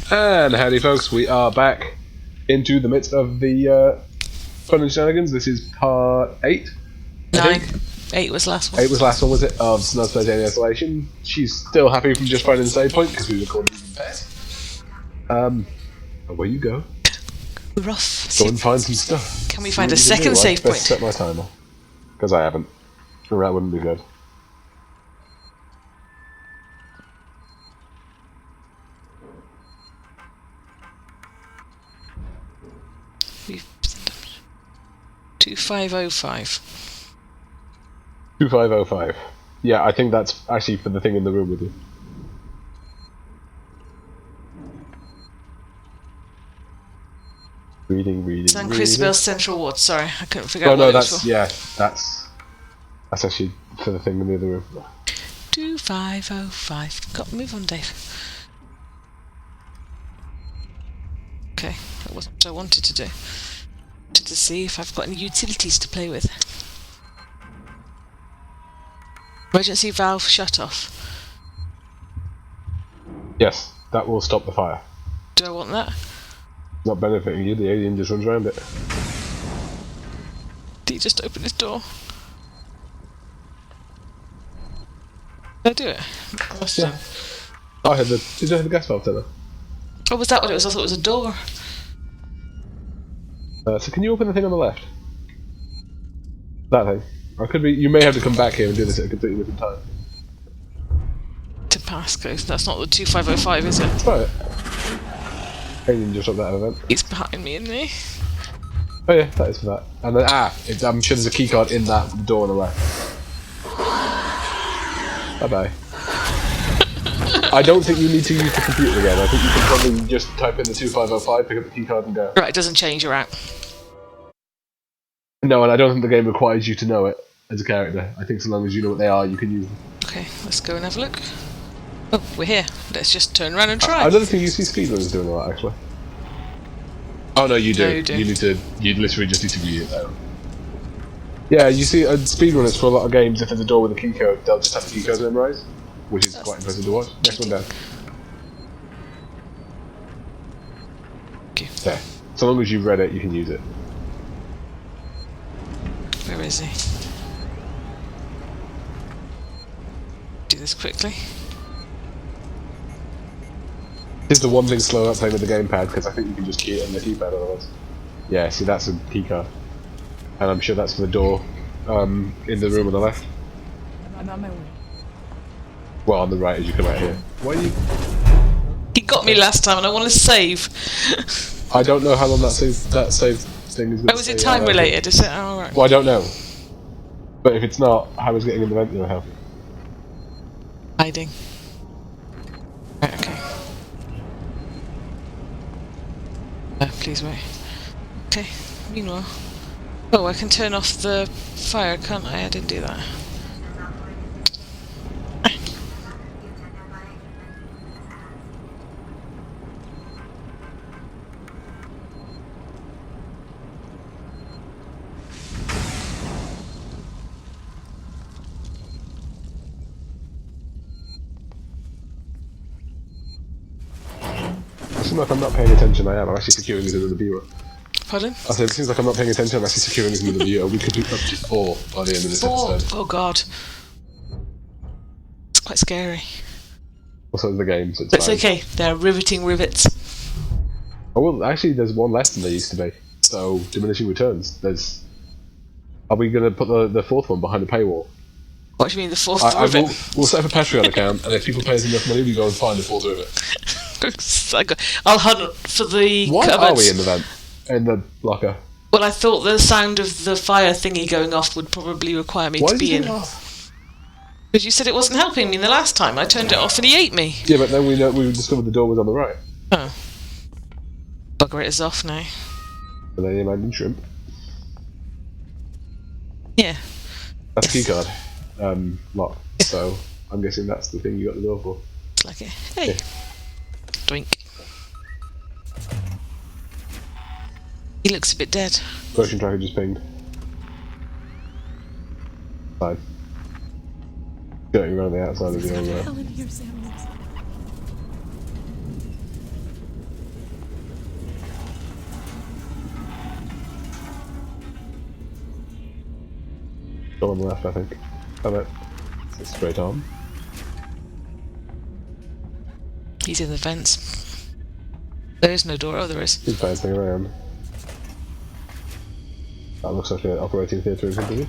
And howdy folks, we are back into the midst of the fun and shenanigans. This is part 8. 9. 8 was last one. 8 was last one, was it? Of Snoz Plays Alien Isolation. She's still happy from just finding the save point because we recorded even better. Away you go. We're off. Go and find some stuff. Can we find a second save point? Best set my timer. Because I haven't. Or that wouldn't be good. We've 2505. 2505. Yeah, I think that's actually for the thing in the room with you. Reading. San Christabel Central Ward. Sorry, I couldn't figure out. Oh no, what that's it was for. yeah, that's actually for the thing in the other room. 2505. Got move on, Dave. Okay, that wasn't what I wanted to do. Wanted to see if I've got any utilities to play with. Emergency valve shut off. Yes, that will stop the fire. Do I want that? Not benefiting you, the alien just runs around it. Did he just open his door? Did I do it? I must Yeah. have. I had the. Did you have the gas valve tiller? Oh, was that what it was? I thought it was a door. So can you open the thing on the left? That thing. Or could be. You may have to come back here and do this at a completely different time. To passcode. That's not the 2505, is it? Try it. Alien just dropped that out of event. He's behind me, isn't he? Oh yeah, that is for that. And then I'm sure there's a keycard in that door on the left. Bye bye. I don't think you need to use the computer again. I think you can probably just type in the 2505, pick up the keycard and go. Right, it doesn't change, you're out. No, and I don't think the game requires you to know it as a character. I think so long as you know what they are, you can use them. Okay, let's go and have a look. Oh, we're here. Let's just turn around and try. I don't think you see speedrunners doing a lot, actually. Oh no, you do. No, you do. You literally just need to read it though. Yeah, you see speedrunners for a lot of games, if there's a door with a key code, they'll just have the key code memorised, which is quite impressive to watch. Next one down. Okay. There. So long as you've read it, you can use it. Where is he? Do this quickly. This is the one thing slow about playing with the gamepad, because I think you can just key it on the keypad otherwise. Yeah, see that's a key card. And I'm sure that's for the door in the room on the left. I'm on my way. Well, on the right as you come out here. Why are you... He got me last time and I want to save. I don't know how long that save thing is going to Oh, is it time related? Is it? Oh, right. Well, I don't know. But if it's not, how is getting in the vent going to help? Hiding. Right, okay. Please wait. Okay, meanwhile. Oh, I can turn off the fire, can't I? I didn't do that. It seems like I'm not paying attention, I am. I'm actually securing this into the viewer. Pardon? I said, it seems like I'm not paying attention, I'm actually securing this into the viewer. We could do up to 4 by the end of this 4. episode. Oh god. It's quite scary. Also, it's the game, so it's But it's fine. okay, they're riveting rivets. Oh, well, actually, there's one less than there used to be. So, diminishing returns. There's... Are we going to put the 4th one behind the paywall? What do you mean, the 4th rivet? We'll set up a Patreon account, and if people pay us enough money, we go and find the 4th rivet. I'll hunt for the Why cupboards. are we in the vent? In the locker? Well, I thought the sound of the fire thingy going off would probably require me to be in. Because you said it wasn't helping me the last time. I turned it off and he ate me. Yeah, but then we discovered the door was on the right. Oh. Bugger it is off now. And then you imagine shrimp. Yeah. That's a keycard. Lock. So, I'm guessing that's the thing you got the door for. It's like it. Hey. Yeah. Doink. He looks a bit dead. Motion tracker just pinged. Fine. Going around the outside of the old Hell in here, Sam. Let's- Door on the left, I think. Have it. It's straight on. He's in the vents. There is no door. Oh, there is. He's bouncing around. That looks like an operating theatre in front of you.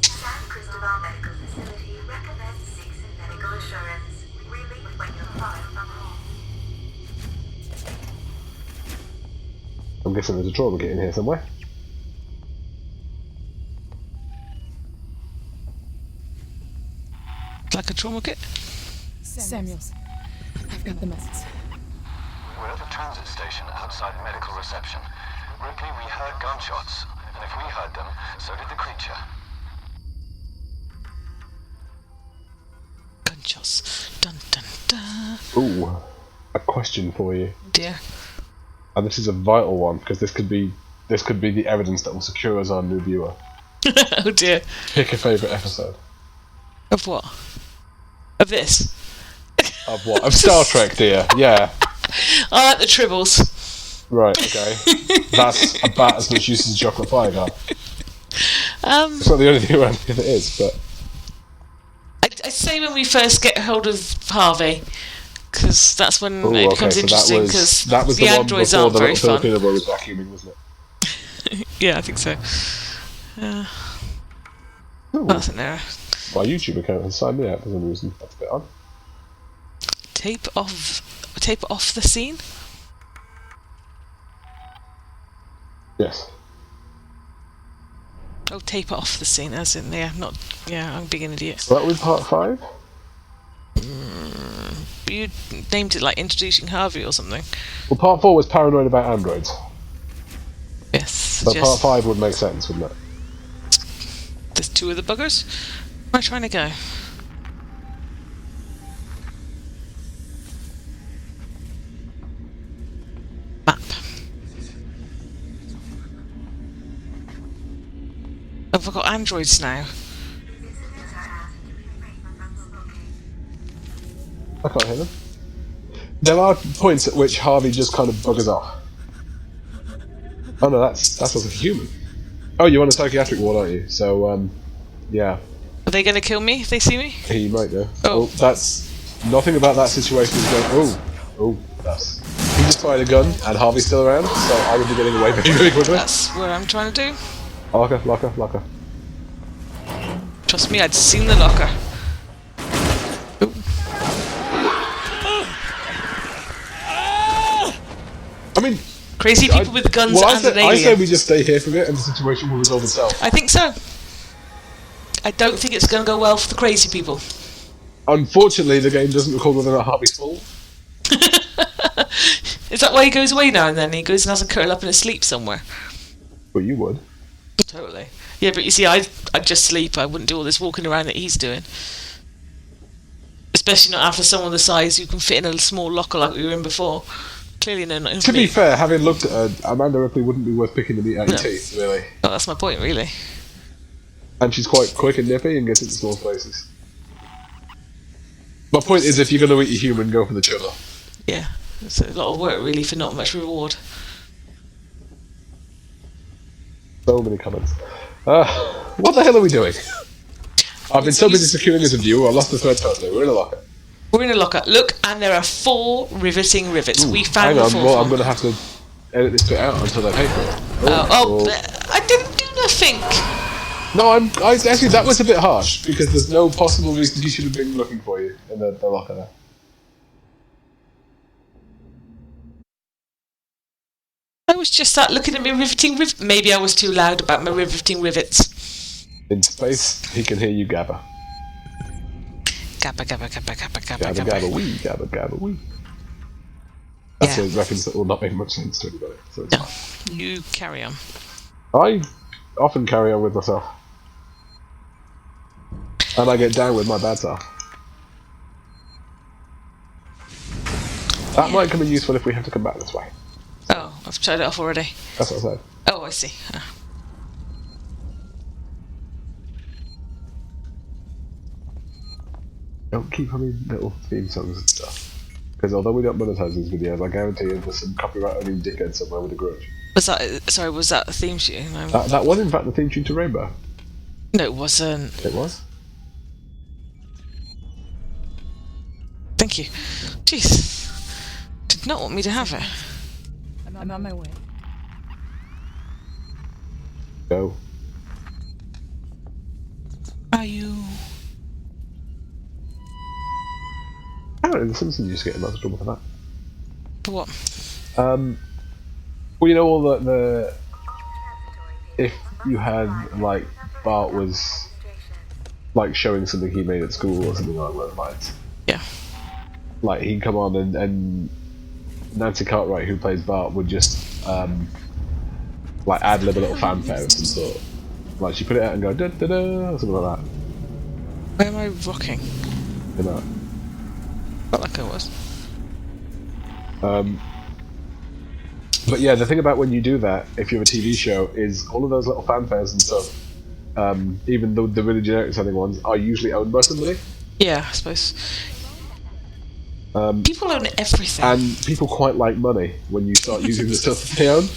San Cristobal Medical Facility recommends seeking medical assurance. Relief when you're far from home. I'm guessing there's a trauma kit in here somewhere. Like a trauma kit. Samuels. I've got the message. We're at the transit station outside medical reception. Ripley, we heard gunshots, and if we heard them, so did the creature. Gunshots. Dun dun dun. Ooh, a question for you. Dear. And this is a vital one, because this could be the evidence that will secure us our new viewer. Oh dear. Pick a favourite episode. Of what? Of this? Of what? Of Star Trek, dear. Yeah. I like the Tribbles. Right, okay. That's about as much use as a chocolate pie got. It's not the only thing around here that is, but... I say when we first get hold of Harvey, because that's when Ooh, it becomes so interesting, because that was the one androids before aren't the very little fun. Filipino boy was vacuuming, wasn't it? Yeah, I think so. Ooh. That's an error. My YouTube account has signed me out for some reason. That's a bit odd. Tape off the scene? Yes. Oh, tape off the scene, as in, I'm being an idiot. So that was part 5? You named it like Introducing Harvey or something. Well, part 4 was paranoid about androids. Yes. So part 5 would make sense, wouldn't it? There's 2 of the buggers. Where am I trying to go? Map. Have I got androids now? I can't hear them. There are points at which Harvey just kind of buggers off. Oh no, that's also a human. Oh, you're on a psychiatric ward, aren't you? So, yeah. Are they going to kill me if they see me? He might do. Oh. That's... Nothing about that situation is going... Oh, that's... He just fired a gun, and Harvey's still around, so I would be getting away very, very quickly. That's what I'm trying to do. Locker. Trust me, I'd seen the locker. I mean... Crazy people with guns and an alien. I say we just stay here for a bit, and the situation will resolve itself. I think so. I don't think it's going to go well for the crazy people. Unfortunately, the game doesn't record whether or not Harvey's full. Is that why he goes away now and then? He goes and has a curl up in a sleep somewhere. Well, you would. Totally. Yeah, but you see, I'd just sleep. I wouldn't do all this walking around that he's doing. Especially not after someone the size who can fit in a small locker like we were in before. Clearly no, not To be fair, having looked at her, Amanda Ripley wouldn't be worth picking the meat out of your teeth, really. Oh, that's my point, really. And she's quite quick and nippy and gets into small places. My point is, if you're going to eat a human, go for the chiller. Yeah, it's a lot of work, really, for not much reward. So many comments. What the hell are we doing? I've been so busy securing as a viewer, I lost the thread totally. We're in a locker. We're in a locker. Look, and there are 4 riveting rivets. We found Hang the on, 4th well, one. I'm going to have to edit this bit out until they pay for it. I didn't do nothing. No, actually, that was a bit harsh, because there's no possible reason he should have been looking for you in the locker there. I was just sat looking at my riveting rivets. Maybe I was too loud about my riveting rivets. In space, he can hear you gabber. Gabba, gabba, gabba, gabba, gabba, Gabba, gabba, wee, gabba, gabba, wee. That's a reference that will not make much sense to anybody. So No, you carry on. I often carry on with myself. And I get down with my bad self. That might come in useful if we have to come back this way. Oh, I've tried it off already. That's what I said. Oh, I see. Don't keep having little theme songs and stuff. Because although we don't monetize these videos, I guarantee you there's some copyright-owning dickhead somewhere with a grudge. Was that the theme tune? That was in fact the theme tune to Rainbow. No, it wasn't. It was? Thank you. Jeez. Did not want me to have it. I'm on my way. Go. Are you... Apparently the Simpsons used to get in lots of trouble for that. For what? Well, you know all the if you had like Bart was like showing something he made at school or something like those lines. Yeah. Like he'd come on and Nancy Cartwright, who plays Bart, would just like ad-lib a little fanfare of some sort. Like she put it out and go da da da or something like that. Where am I rocking? You know. Felt like I was. But yeah, the thing about when you do that, if you have a TV show, is all of those little fanfares and stuff, even the really generic sounding ones, are usually owned by somebody. Yeah, I suppose. People own everything. And people quite like money when you start using the stuff that they own.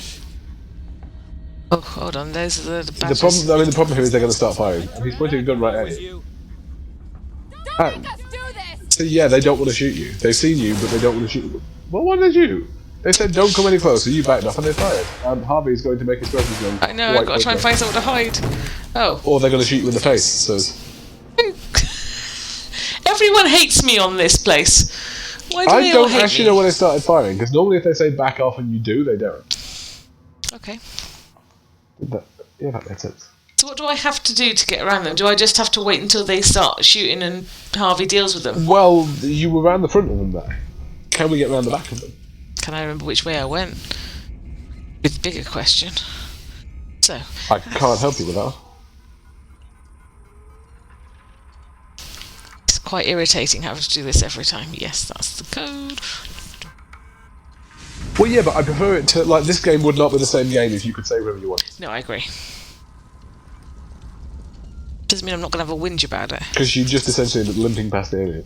Oh, hold on, there's the The problem here is they're going to start firing. And he's pointing a gun right at you. So yeah, they don't want to shoot you. They've seen you, but they don't want to shoot you. Well, what did they do? They said, don't come any closer, you backed off, and they fired. Harvey is going to make his presence known. I know, I've got to try and find somewhere to hide. Oh. Or they're going to shoot you in the face, so... Everyone hates me on this place. Why do I they all don't hate actually me? know when they started firing, because normally if they say back off and you do, they don't. Okay. Yeah, that makes sense. So what do I have to do to get around them? Do I just have to wait until they start shooting and Harvey deals with them? Well, you were around the front of them there. Can we get around the back of them? Can I remember which way I went? With the bigger question. So. I can't help you with that. It's quite irritating having to do this every time. Yes, that's the code. Well, yeah, but I prefer it to... Like, this game would not be the same game if you could say whatever you want. No, I agree. Doesn't mean I'm not going to have a whinge about it. Because you just essentially limping past the area.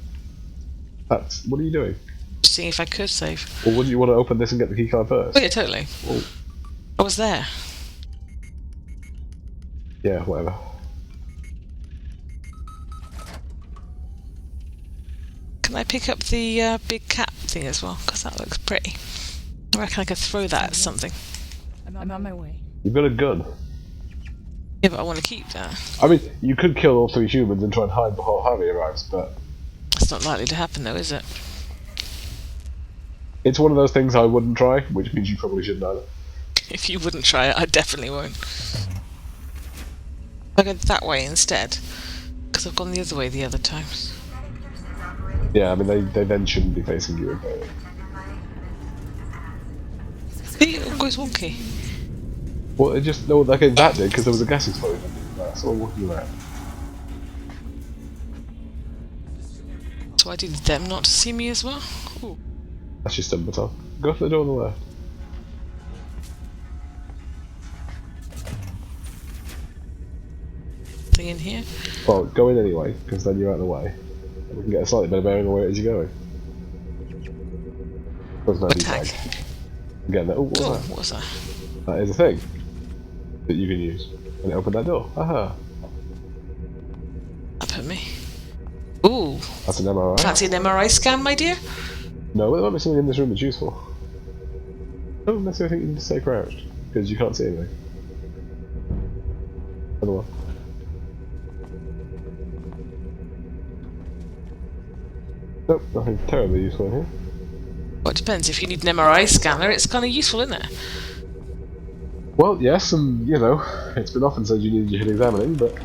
That's... What are you doing? Seeing if I could save. Or wouldn't you want to open this and get the keycard first? Oh yeah, totally. Well, I was there. yeah, whatever. Can I pick up the big cat thing as well? Because that looks pretty. I reckon I could throw that at something. I'm on my way. You've got a gun. Yeah, but I want to keep that. I mean, you could kill all three humans and try and hide before Harvey arrives, but... That's not likely to happen though, is it? It's one of those things I wouldn't try, which means you probably shouldn't either. If you wouldn't try it, I definitely won't. I go that way instead. Because I've gone the other way the other times. Yeah, I mean, they then shouldn't be facing you again. See, it all goes wonky. Well, it just... No, okay, that did, because there was a gas explosion. That's all walking around. So I did them not to see me as well? Ooh. That's your stun button. Go for the door on the left. Thing in here? Well, go in anyway, because then you're out of the way. And we can get a slightly better bearing on where it is you're going. There's no Attack. D-tag. Again, oh, what's Oh, that? what was that? That is a thing that you can use. And it opened that door. Aha! Up at me. Ooh. That's an MRI. Fancy an MRI scan, my dear? No, there might be something in this room that's useful. I don't necessarily think you need to stay crouched, because you can't see anything. Otherwise. Nope, nothing terribly useful in here. Well, it depends. If you need an MRI scanner, it's kind of useful, isn't it? Well, yes, and, you know, it's been often said you need your head examining, but...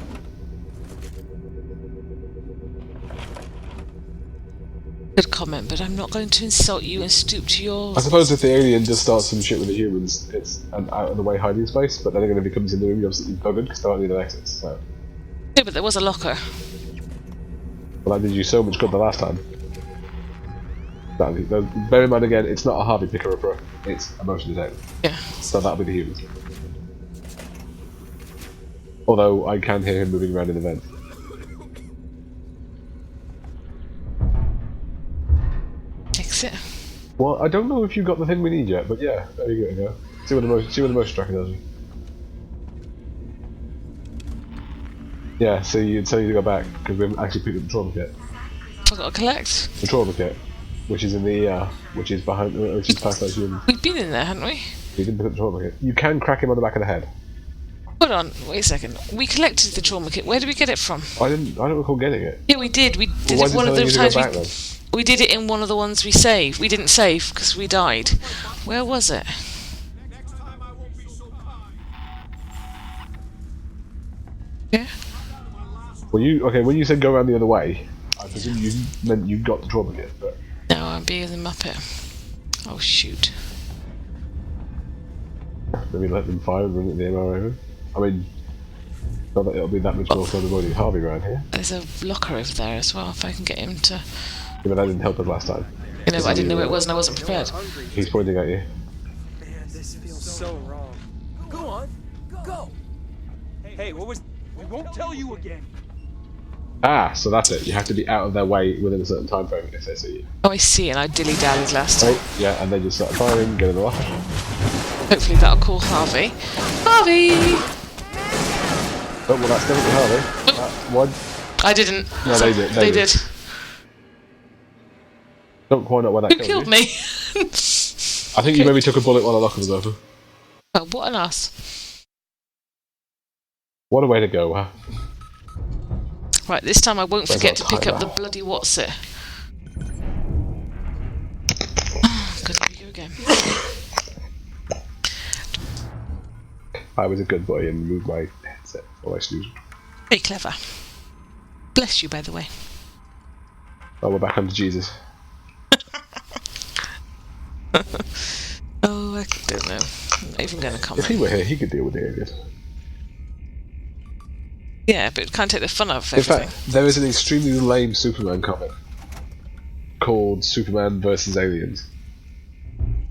Good comment, but I'm not going to insult you and stoop to yours. I suppose if the alien does start some shit with the humans, it's an out-of-the-way hiding space, but then again, if he comes in the room, you're absolutely buggered, because there aren't any exits, so... Yeah, but there was a locker. Well, that did you so much good the last time. Bear in mind again, it's not a Harvey picker-upper, it's a motion detector. Yeah. So that'll be the humans. Although, I can hear him moving around in the vent. Exit. Well, I don't know if you've got the thing we need yet, but yeah, there you go. See what the motion tracker does. Yeah, so you'd tell you to go back, because we haven't actually picked up the trauma kit. I've got to collect. The trauma kit, which is in the ER, which is past those humans. We've been in there, haven't we? You didn't pick up the trauma kit. You can crack him on the back of the head. Hold on, wait a second. We collected the trauma kit. Where did we get it from? I don't recall getting it. Yeah, we did. We did Why it one of did the it tell you to go times back then? we did it in one of the ones we saved. We didn't save because we died. Where was it? Yeah. Well, when you said go around the other way, I presume you meant you got the trauma kit, but... No, I'm being the Muppet. Oh, shoot. Maybe let them fire and run at the MRI room. I mean, not that it'll be that much more fun than avoiding Harvey around here. There's a locker over there as well, if I can get him to... Yeah, but that didn't help us last time. You know, but I didn't know where it was and I wasn't prepared. He's pointing at you. Man, this feels so wrong. Go on, go. Hey, what was? We won't tell you again. Ah, so that's it. You have to be out of their way within a certain time frame if they see you. Oh, I see, and I dilly-dallied last time. Oh, yeah, and they just start firing, get in the locker. Hopefully that'll call Harvey. Harvey! Oh, well, that's definitely Harvey. That's one. I didn't. No, they did. They did. Don't quite know why that Who killed you. me? I think you maybe took a bullet while the locker was open. Oh, what an ass. What a way to go, huh? Right, this time I won't Where's forget that to pick up the timer? bloody what's it. Good, here we go again. I was a good boy and moved my headset before I snoozed. Very clever. Bless you, by the way. Oh, we're back under Jesus. Oh, I don't know. I'm not even going to If comment. he were here, he could deal with the alien. Yeah, but it can't take the fun out of In everything. fact, there is an extremely lame Superman comic called Superman vs. Aliens,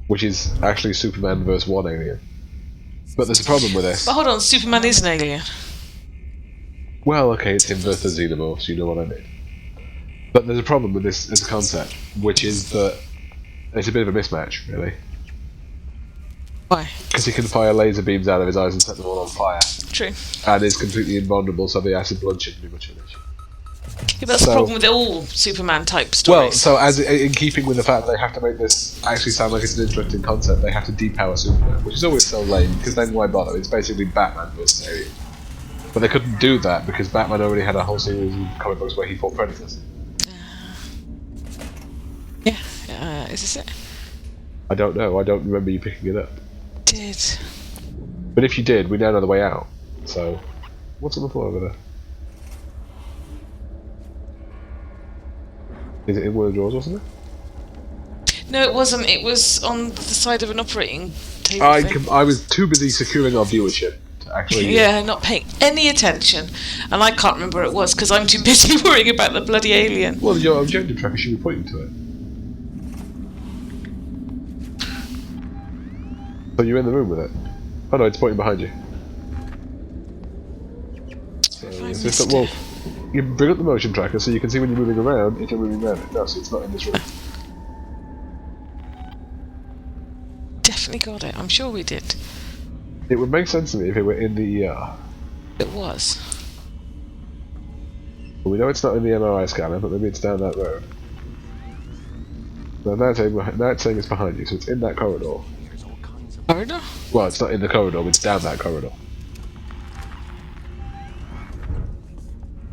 which is actually Superman vs. one alien. But there's a problem with this. But hold on, Superman is an alien. Well, okay, it's him versus xenomorphs, you know what I mean. But there's a problem with this as a concept, which is that it's a bit of a mismatch, really. Why? Because he can fire laser beams out of his eyes and set them all on fire, True. and is completely invulnerable, so the acid blood shouldn't be much of an issue. Yeah, but that's So- the problem with all Superman type stories. Well, so as in keeping with the fact that they have to make this actually sound like it's an interesting concept, they have to depower Superman, which is always so lame, because then why bother? It's basically Batman versus Alien. But they couldn't do that because Batman already had a whole series of comic books where he fought Predators. Yeah, is this it? I don't know, I don't remember you picking it up. Did. But if you did, we now know the way out. So, what's on the floor over there? Is it in one of the drawers or something? No, it wasn't. It was on the side of an operating table thing. I was too busy securing our viewership to actually... Yeah, not paying any attention. And I can't remember where it was because I'm too busy worrying about the bloody alien. Well, your objective tracker should be pointing to it. So you're in the room with it? Oh no, it's pointing behind you. So, I it's missed just well, you bring up the motion tracker so you can see when you're moving around if you're moving around it. No, so it's not in this room. Definitely got it. I'm sure we did. It would make sense to me if it were in the ER. It was. But we know it's not in the MRI scanner, but maybe it's down that road. Now that's saying it's behind you, so it's in that corridor. Corridor? Well, it's not in the corridor, but it's down that corridor.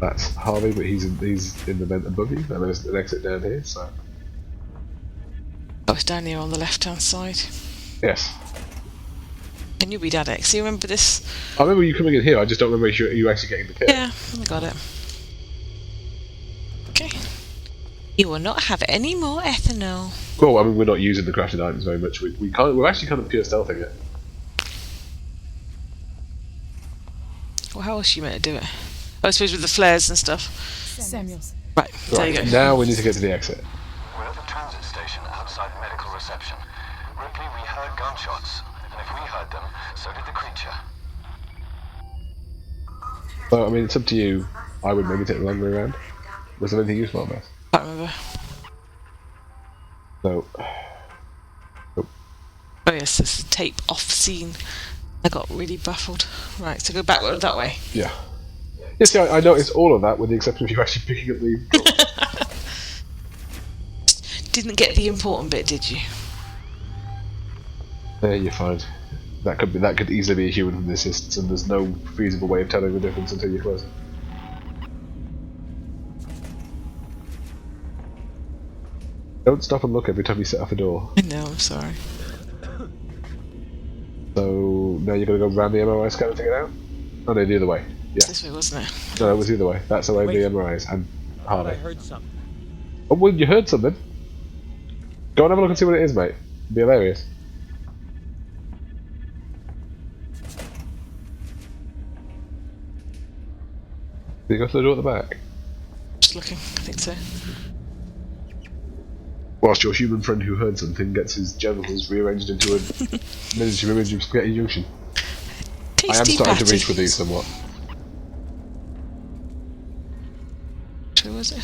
That's Harvey, but he's in the vent above you, and there's an exit down here, so... Oh, it's down here on the left-hand side. Yes. And you'll be Dad X. You remember this? I remember you coming in here, I just don't remember you actually getting the kit. Yeah, I got it. Okay. You will not have any more ethanol. Well, I mean, we're not using the crafted items very much. We're actually kind of pure stealthing it. Well, how else are you meant to do it? I suppose with the flares and stuff. Samuels. Right, there you go. Now we need to get to the exit. We're at the transit station outside medical reception. Ripley, we heard gunshots, and if we heard them, so did the creature. So, I mean, it's up to you. I would maybe take the long way around. Was there anything useful on that? Can't remember. No. Oh yes, it's the tape off scene. I got really baffled. Right, so go backward that way. Yeah. Yeah, see, I noticed all of that with the exception of you actually picking up the... Didn't get the important bit, did you? You're fine. That could easily be a human from the assist, and there's no feasible way of telling the difference until you're close. Don't stop and look every time you set off a door. I know, I'm sorry. So now you're gonna go round the MRI scanner to get out? Oh no, the other way. Yeah. This way, wasn't it? No, it was the other way. That's the way the MRIs and I Howdy. heard something. Oh, well, you heard something. Go and have a look and see what it is, mate. It'd be hilarious. Did you go through the door at the back? Just looking, I think so. Whilst your human friend who heard something gets his genitals rearranged into a miniature image of Spaghetti Junction. I am Tasty starting patty. to reach for these somewhat. Which way was it?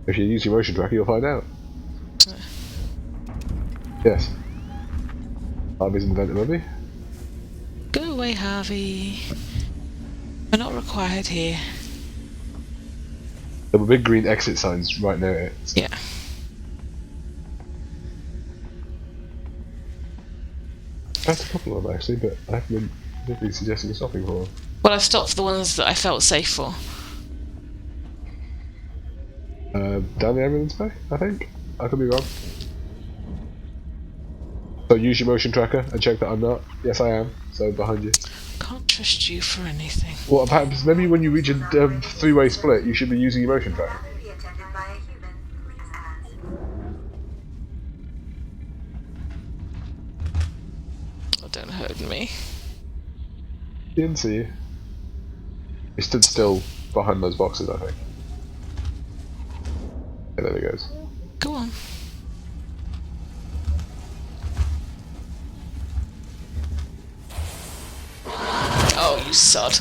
If you use your motion tracker, you'll find out. Yes. Harvey's invented, maybe? Go away, Harvey. We're not required here. There were big green exit signs right near it. Yeah. That's a couple of them actually, but I haven't been particularly suggesting stopping for them. Well, I stopped for the ones that I felt safe for. Down the ambulance bay, I think? I could be wrong. So use your motion tracker and check that I'm not. Yes, I am. So behind you. Can't trust you for anything. Well, perhaps maybe when you reach a three-way split, you should be using your motion tracker. Be attended by a human, please ask. Oh, don't hurt me. He didn't see you. He stood still behind those boxes, I think. Yeah, there he goes. Go on. Oh, you sod.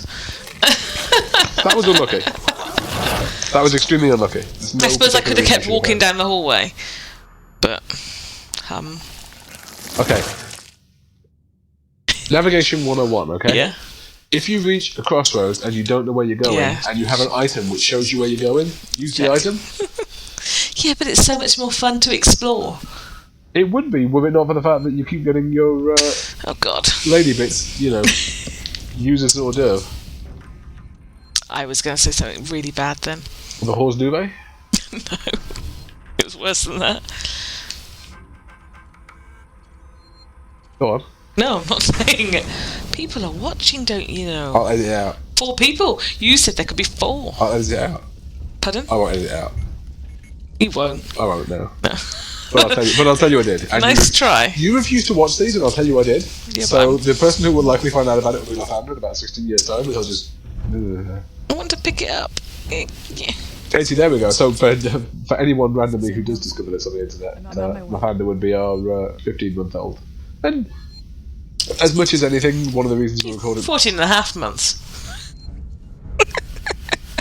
That was unlucky. That was extremely unlucky. There's no I suppose I could have particular kept reason walking for down the hallway. But, that. Okay. Navigation 101, okay? yeah. If you reach a crossroads and you don't know where you're going, Yeah. and you have an item which shows you where you're going, use the item. Yeah, but it's so much more fun to explore. It would be, were it not for the fact that you keep getting your Oh, God. lady bits, you know, used as hors d'oeuvre. I was going to say something really bad then. The hors d'oeuvre? No. It was worse than that. Go on. No, I'm not saying it. People are watching, don't you know? I'll edit it out. 4 people. You said there could be 4. I'll edit it out. Pardon? I won't edit it out. You won't. I won't now. No. But I'll tell you I did. And Nice try. You refused to watch these, and I'll tell you I did. Yeah, So but the person who will likely find out about it will be Lathander in about 16 years' time, because I'll just... I want to pick it up. Yeah. Casey, there we go. So for anyone randomly who does discover this on the internet, Lathander would be our 15-month-old. And as much as anything, one of the reasons we recorded... 14 and a half months.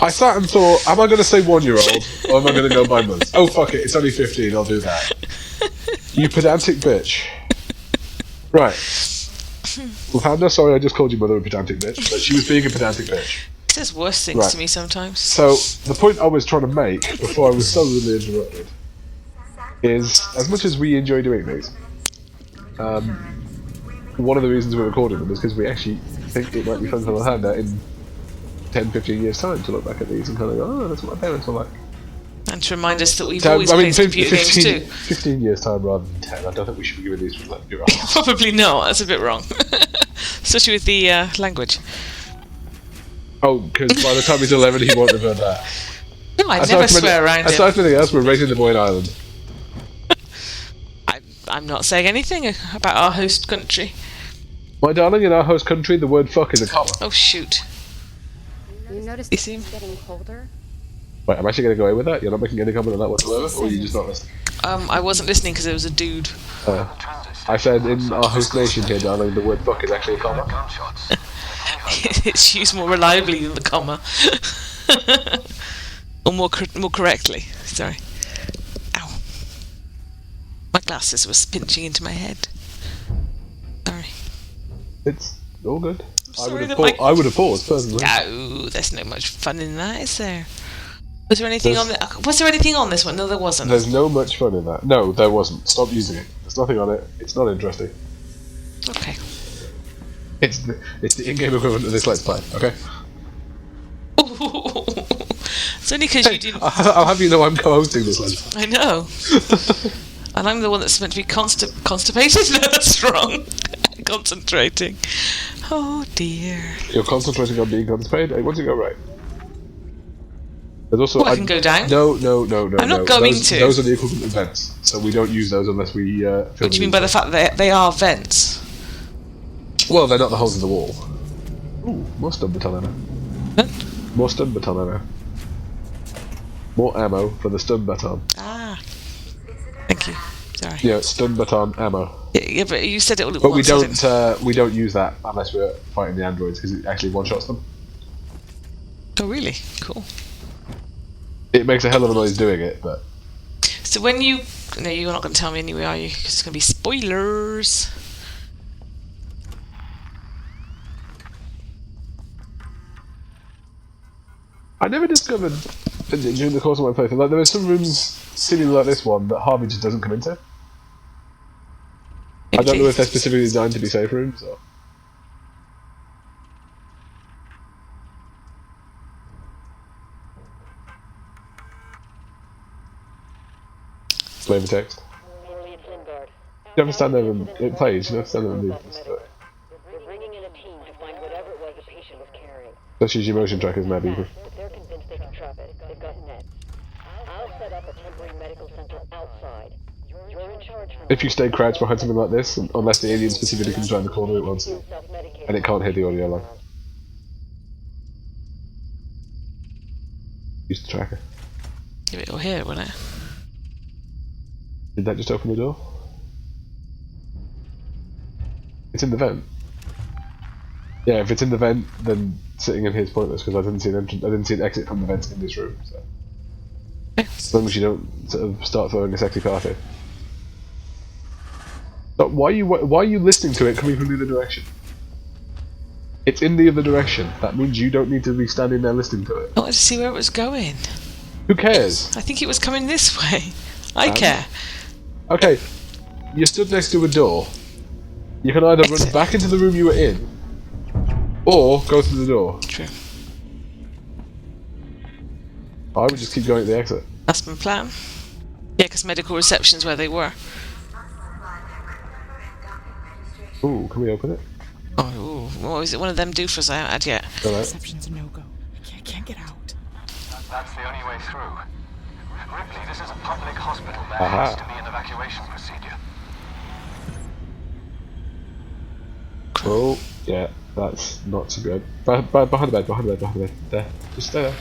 I sat and thought, am I going to say 1-year-old, or am I going to go by months? Oh, fuck it, it's only 15, I'll do that. You pedantic bitch. Right. Lathander, sorry I just called your mother a pedantic bitch, but she was being a pedantic bitch. It says worse things Right. to me sometimes. So, the point I was trying to make, before I was so rudely interrupted, is, as much as we enjoy doing these, one of the reasons we're recording them is because we actually think it might be fun for Lathander in 10-15 years' time to look back at these and kind of go, oh, that's what my parents were like. And to remind us that we've always played computer games too. 15 years' time rather than 10. I don't think we should be giving these for like, Probably not, that's a bit wrong. Especially with the language. Oh, because by the time he's 11, he won't have heard that. No, I never swear around him. Aside from anything else, we're raising the boy in Ireland. I'm not saying anything about our host country. My darling, in our host country, the word fuck is a comma. Oh, shoot. You notice You see? it's getting colder? Wait, I'm actually going to go away with that? You're not making any comment on that whatsoever? Or are you just not listening? I wasn't listening because there was a dude. I said in our host nation here, darling, the word fuck is actually a comma. Gunshots. It's used more reliably than the comma. Or more correctly. Sorry. Ow. My glasses was pinching into my head. Sorry. It's all good. I would have paused personally. No, there's no much fun in that, is there? Was there anything on this one? No, there wasn't. There's no much fun in that. No, there wasn't. Stop using it. There's nothing on it. It's not interesting. Okay. It's the in-game equivalent of this Let's Play, okay? It's only because you didn't... I'll have you know I'm co-hosting this Let's Play. I know. And I'm the one that's meant to be constipated? No, that's wrong. Concentrating. Oh dear. You're concentrating on being constipated? Hey, what's it go right? There's also... I can go down? No. I'm not going to. Those are the equivalent of vents, so we don't use those unless we... What do you mean by the fact that they are vents? Well, they're not the holes in the wall. Ooh, more stun baton ammo. Huh? More stun baton ammo. More ammo for the stun baton. Ah. Thank you. Sorry. Yeah, stun baton ammo. Yeah, but you said it all at But once. we don't use that unless we're fighting the androids because it actually one-shots them. Oh, really? Cool. It makes a hell of a noise doing it, but... So when you... No, you're not going to tell me anyway, are you? Because it's going to be spoilers. I never discovered during the course of my playthrough, like there are some rooms similar like this one that Harvey just doesn't come into. I don't know if they're specifically designed to be safe rooms or... Flavor text. You have to stand there and it plays, you have to stand there and move. We're bringing in a team to find whatever it was the patient was carrying. Let's use your motion trackers now, people. But they're convinced they can trap it. They've got nets. I'll set up a temporary medical center outside. You're in charge from... If you stay crouched behind something like this, unless the alien specifically comes around the corner at once, and it can't hear the audio line. Use the tracker. Give it all here, won't it? Did that just open the door? It's in the vent. Yeah, if it's in the vent, then sitting in here is pointless because I didn't see an entrance. I didn't see an exit from the vent in this room. So, as long as you don't sort of start throwing a sexy party. But why are you listening to it coming from the other direction? It's in the other direction. That means you don't need to be standing there listening to it. I wanted to see where it was going. Who cares? I think it was coming this way. I care. Okay, you stood next to a door. You can either run back into the room you were in, or go through the door. True. I would just keep going at the exit. That's my plan. Yeah, because medical reception's where they were. Ooh, can we open it? Oh, what is it one of them doofers I haven't had yet? Reception's a no-go. I can't get out. That's the only way through. Ripley, this is a public hospital. There Aha. has to be an evacuation procedure. Oh, yeah, that's not so good. Behind the bed. There. Just stay there.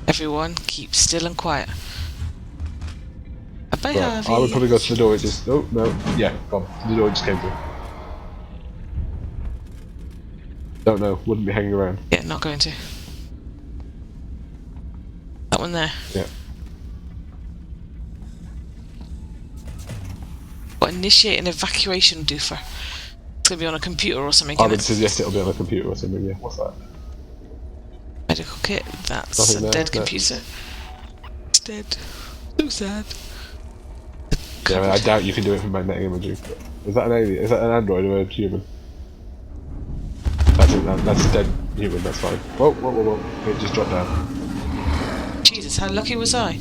Everyone, keep still and quiet. Bye, Right, Harvey. I would probably go to the door. It just... Oh, no. Yeah, gone. The door it just came through. Don't know. Wouldn't be hanging around. Yeah, not going to. That one there. Yeah. What, initiate an evacuation doofer? It's going to be on a computer or something, I isn't would it? suggest it'll be on a computer or something, yeah. What's that? Medical kit. That's Nothing a there, dead no. computer. It's dead. So sad. Yeah, I doubt you can do it from magnetic imaging. Is that an alien? Is that an android or a human? That's a dead human, that's fine. Whoa. It just dropped down. Jesus, how lucky was I?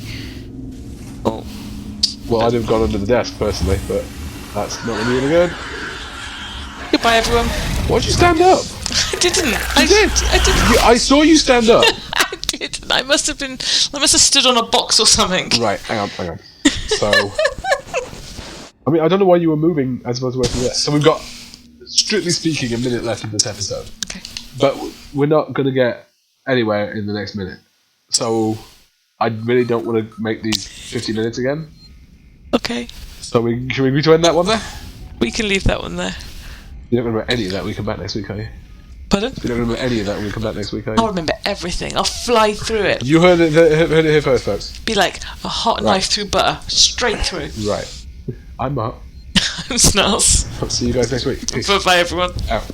Oh. Well, I'd have gone under the desk, personally, but that's not really any good. Goodbye, everyone. Why'd you stand up? I didn't. I didn't. I saw you stand up. I didn't. I must have stood on a box or something. Right, hang on. So... I mean, I don't know why you were moving as opposed to working there. So we've got, strictly speaking, a minute left of this episode. Okay. But we're not going to get anywhere in the next minute. So I really don't want to make these 50 minutes again. Okay. So should we agree to end that one there? We can leave that one there. You're not going to remember any of that when we come back next week, are you? Pardon? You're not going to remember any of that when we come back next week, are you? I'll remember everything. I'll fly through it. You heard it here first, folks. Be like a hot knife through butter. Straight through. Right. I'm Mark. I'm Snoz. I'll see you guys next week. Peace. Bye-bye, everyone. Out.